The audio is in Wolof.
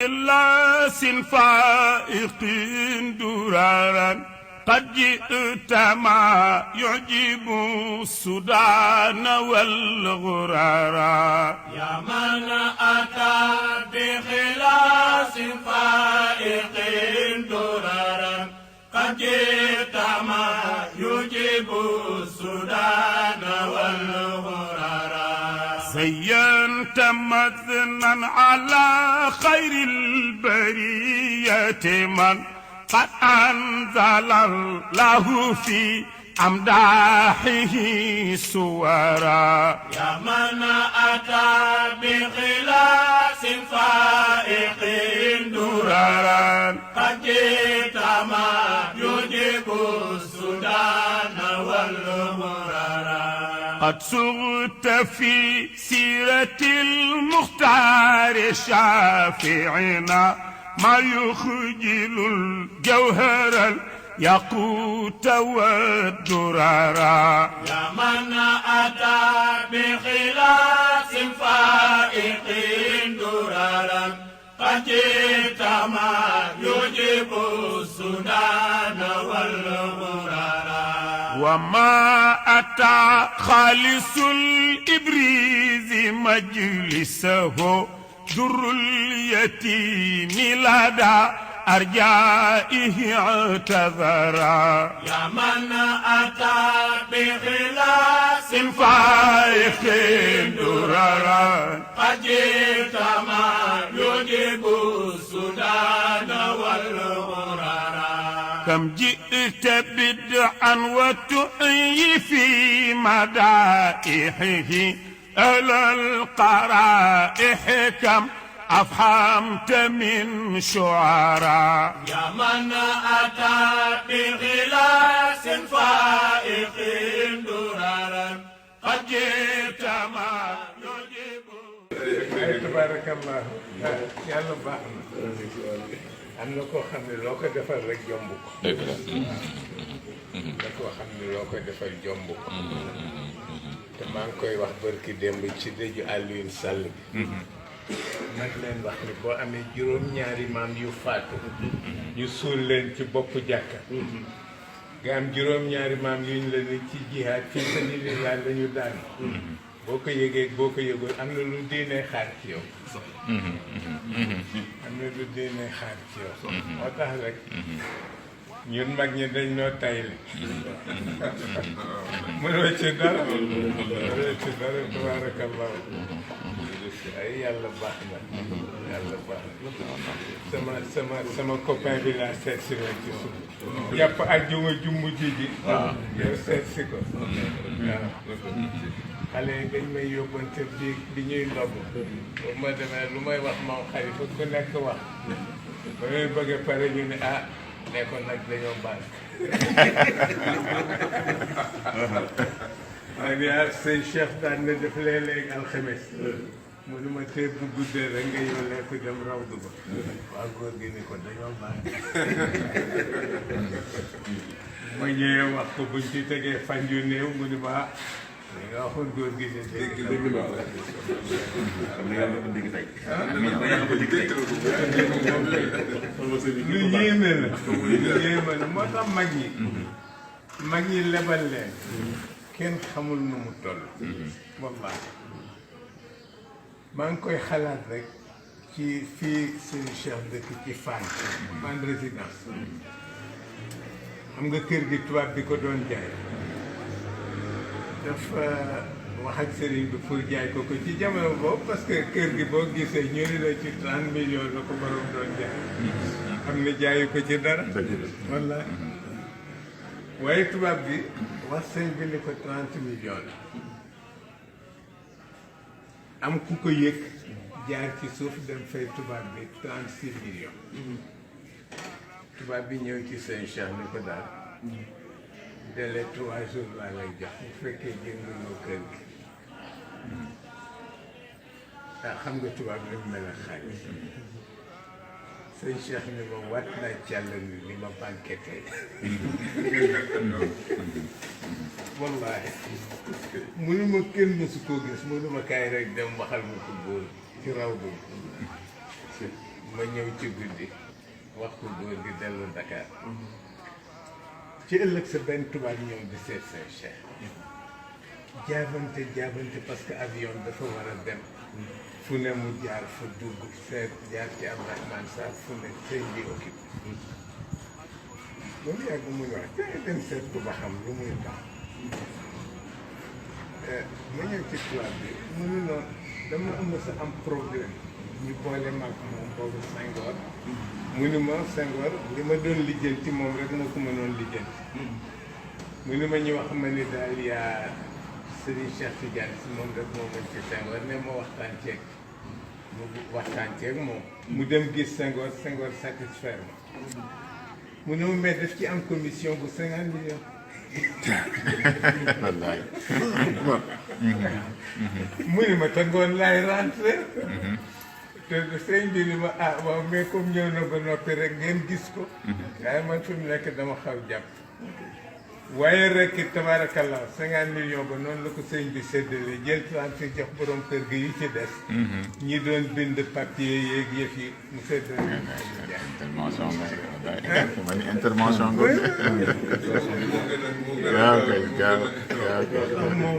لاس فائق درارا قد جئت ما يعجب السودان والغرارا يا من أتى بخلاص فائق درارا قد جئت ما يعجب السودان والغرارا زينت مثنى على خير البرية من قد أنزل الله في أمداحه سورا يا من أتى بخلاص فائق درارا قد جئت ما يجيب السودان والغرارا قد سرت في سيرة المختار شافعنا ما يخجل الجوهر الياقوت والدرارا يا من أتى بخلاص فائق درارا قد جئت ما يجيب السودان والغرارا وما أتى خالص الإبريز مجلسه در اليتيم لدى أرجائه اعتذرا يا من أتى بخلاص فائق درارا قد جئت ما يجيب السودان والغرارا كم جئت بدعا وتحيي في مدائحه أهل القرائح كم أفهمت من شعراء يا من أتى بغلاس فائق درارا قد جئت ما يجيب تبارك الله yàlla baax na am na koo xam ne loo ko defal rek jomb ko am na koo xam ne loo ko defal jomb ko te maa ngi koy wax barki démb ci dëju Alioune Sall bi nag leen wax ni boo amee juróom-ñaari maam yu faatu ñu suul leen ci boppu jàkka nga am juróom-ñaari maam yuñ la ni ci jihaad fi sabilillah la ñu daan boo ko yëgee boo ko yëgul am na lu diine xaar ci yow am na lu diine xaar ci yow moo tax rek ñun mag ñi dañ noo tayle mënoo ci dara tabarakallah ay yàlla baax na yàlla baax na sama copain bi laa seet si woon ci suuf jàpp àjjuma jumbu ji yow seet si ko waaw xale yi dañ may yóbbante bi ñuy ndogg bu ma demee lu may wax moom xalifa ku nekk wax ba may bëgg a pare ñu ne ne ko nag dañoo baal maa ngi sëñ Cheikh daan na def léeg-léeg alxames mu ne ma tey bu guddee rek nga yónnee ko dem rawdu ba waa góor gi ni ko dañoo baal ma ñëwee wax ko buñ ci tegee fan yu néew mu ne ma li nga waxoon góor gi de dégg lu yéeme la moo tax mag ñi lebal leen kenn xamul nu mu toll wallaahi maa ngi koy xalaat rek ci fii seen Cheikh dëkk ci Fann résidence xam nga kër gi tubaab bi ko doon jaay dafa wax ak sëriñ bi pour jaay ko ci jamono boobu parce que kër gi boo gisee ñu ni la ci 30 millions la ko borom doon jaay xam ne jaayu ko ci dara wallaahi waaye tubaab bi wax sëñ bi ni ko 30 millions la am ku ko yëg jaar ci suuf dem fay tubaab bi 36 millions tubaab bi ñëw ci sëñ Cheikh ni ko daal délai 3 jours laa lay jox bu fekkee jënduloo kër gi xam nga tubaab li mu mel ak xaalis sëñ Cheikh ni ma wat naa càll ni li ma banqué tey wallaahi mënuma kenn mësu koo gis mënuma kaay rek dem waxal ma ko góor ci raw bi ma ñëw ci guddi wax ko góor gi dellu Dakar ci ëllëg sa benn tubaab ñëw di seet seen cheikh jaabante parce que avion dafa war a dem fu ne mu jaar fa dugg seet jaar ci Abdourahmane Sarr fu ne sëñ bi occupé ba mu yàgg muy wax te dem seet ko ba xam lu muy tax ma ñëw ci tubaab bi mu ne noonu dama am sa am problème ñu boole mag moom boobu Senghor mu ni ma Senghor li ma doon lijjanti moom rek moo ko mënoon lijjanti mu ni ma ñu wax ma ni daal yaa Serigne Cheikh Tidiane si moom rek moo mën ci Senghor ne ma waxtaan ceeg moom mu dem gis Senghor satisfaire ma mu ne ma mais daf ci am commission bu 50 millions wallaay mu ni ma te ngoon laay rentré te sëñ bi ni ma ah waaw mais comme ñëw na ba noppi rek ngeen gis ko waaye man fi mu nekk dama xaw jàpp waaye rek tabarakallah 50 millions ba noonu la ko sëñ bi séddale jël 30 jox borom kër gi yi ci des ñi doon bind papier yeeg yëf yi mu séddale intervention nga intervention nga waaw kay